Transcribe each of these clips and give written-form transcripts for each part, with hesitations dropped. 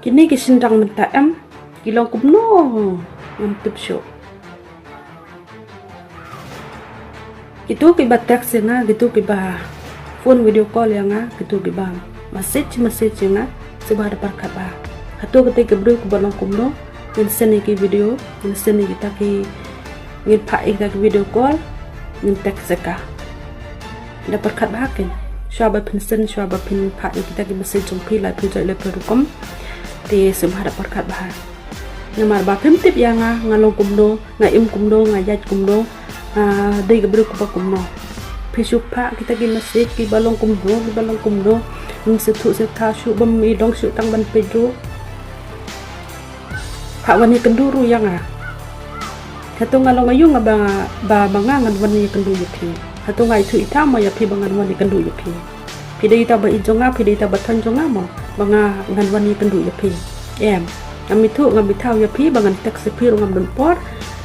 Kini kisindang menta em kilong kumno ngam tup show. Gitu kiba teks nga, gitu kiba phone video call yang gitu kiba message nga sebab ada perkat ba. Hatu ketika beri ku balong kumno ngin seni ki video, ngin seni kita ki ngin pak kita ki video call, ngin teks ka. Ada perkat ba ken. Shwa ba Phin sen, Shwa ba Phin pak kita ki message jongpi lai project le perukom. Ti sebab ada perkat ba. Namar ba Phin tip yang ngalong kumno, ngaim kumno, ngayat kumno. Day gabru ko pa kumno pisupa kita gi masjid ki balong kumno ng setu seta syu bam idong syu tang ban pedro ka wani kenduru yang hatu ngalong ayu ba bangangan wani kendu yupi hatu ngai thu itama ya pi bangan wani kendu yupi pidai ta ba ijonga pidai ta batan jonga mo banga ngan wani kendu yupi ngamitu ngamitau yupi bangan taxi pi ngam don por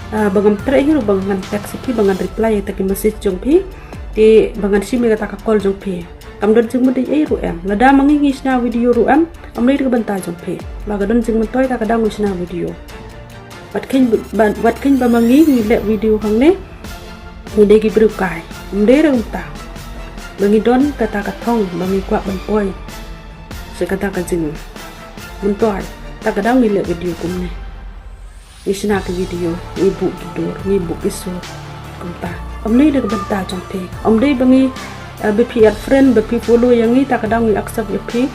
bangam terakhir bangan taksi pi bangan reply ta ki message jong pi ti bangan simi kata ka call jong pi kam don jing mudi ai ru em lada mangi sna video ru em amri ka banta jong pi laga don jing mentoi ta ka dang sna video wat kin ba mangi ni le video hang ne ni de ki bru kai mde rung ta bangi don kata ka thong bangi kwa ban poi se kata ka jing mentoi ta ka dang ni le video kum ne isna ke video ibu gidur ibu isu kumta omni de banta jongpe omde bangi bp friend bp follow yang ni tak kadang accept bp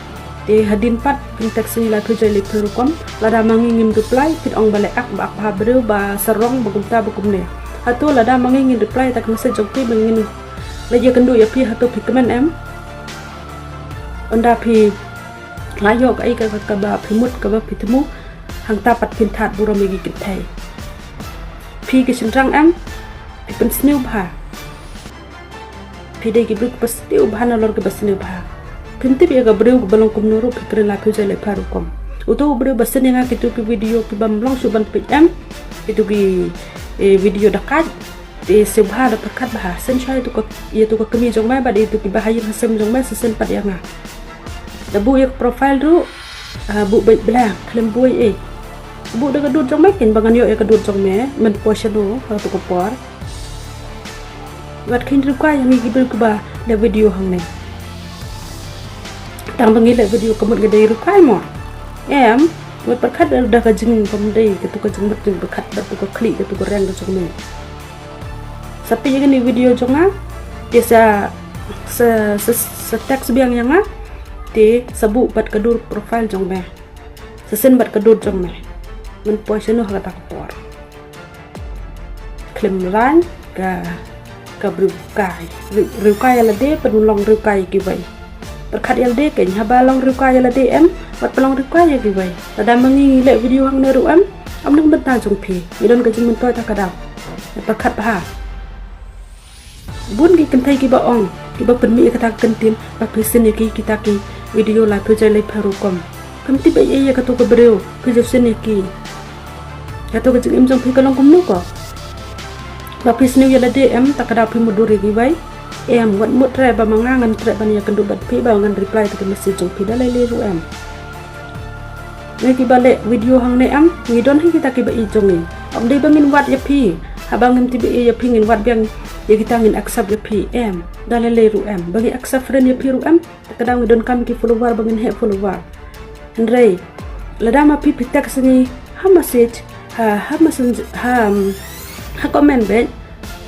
te hadin pat pintex ni la thujai le perukom lada mangi ngin reply pit ong bale ak ba ha bru ba sarong bagumta bakumne hatu lada mangi ngin reply tak message jongpe bangin leje kendu ya pi hatu pi comment em onda pi layok ai ka ba pi mut ka ba pi temu hang tapat pintat buro megi kitai pi ke senrang am pi pen sniu bha pi de ki bruk pas tiu bha na lor ke basniu bha pinti bi ga breu balong kum nuru pi kren la pi jale paru kom uto breu basen nga kitu ki video ki bam long suban pi am itu ki video dakat te subha da pakat bha sen shai tu ko ye tu ko kemi jong mai ba de tu ki bahayin hasem jong mai sesen pat yang da bu ye profile ru bu baik belang klem boy bu de gadut jong mai kin bangan yo e gadut jong me men poshano ha tu ko por wat kin ru ka yang gi ber ba le video hang ne tang bangi le video komot gede ru kai mo wat perkat da ka jing kom dei ke tu ko jing bet perkat da tu ko klik ke tu ko reng jong me sapi ye ni video jong biasa se teks biang yang te sabu bat kadur profile jong me sesen bat kadur jong me men poiseno kata por klem ran ka brukai rukai ala de penulong rukai KIWEI perkat al de ken habalong rukai ala de wat pelong rukai KIWEI tada mangi le video hang ne ru am nung benta jong pi idon ka jing men toy ta kadam perkat ha bun ki kentai ki ba ong ki ba penmi kata kentin ba presen ki kita ki video la project le parukom kamti ba ye ka to ko breu ki jesen ki kata ke jing jong pi kalong kumnu ko ba presen ye la de tak kada pi mudur KIWEI wat mut tre ba mangangan tre ban ya kendu bat pi ba ngan reply ke message jong pi dalai le ru ne ki bale video hang ne ngi don hi kita ki ba i jong ni de bangin wat ya pi habangin ti ba ya pi ngin wat biang ya kita ngin accept ya pi dalai le ru bagi accept friend ya pi ru kadang don kami ki follower bangin he follower ndrei ladama pi pitak sini ha message ha comment be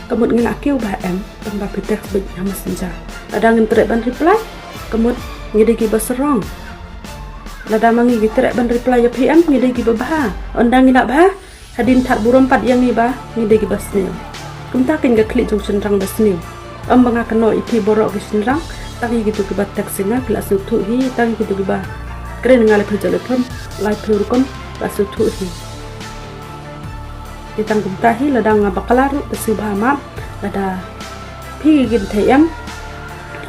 kemut ngin akiu ba tamba pitak be ha messenger kadang ngin trek ban reply kemut ngide ki baserong ladama ngi trek ban reply ya pi ngide ki ba ondang ngina ba hadin that burom pat yang ni ba ngide ki basne kumta kin ga klik jong senrang basne banga keno ipi borok ki senrang tagi gitu ke batak singa kelas tu hi tagi gitu ke ba keren ngale perjalanan live perukom basu tu hi ditanggung tahi ladang ngabakalaru subha map lada pi gin thayam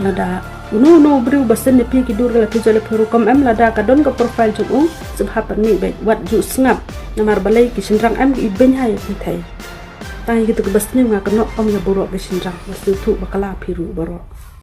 lada no bru basen ne pi kidur la perjalanan perukom lada kadon ke profile jung subha perni baik wat ju sngap namar balai ki senrang iben hai ki thai tagi gitu ke basne ngakno ya borok ki senrang basu tu bakala piru borok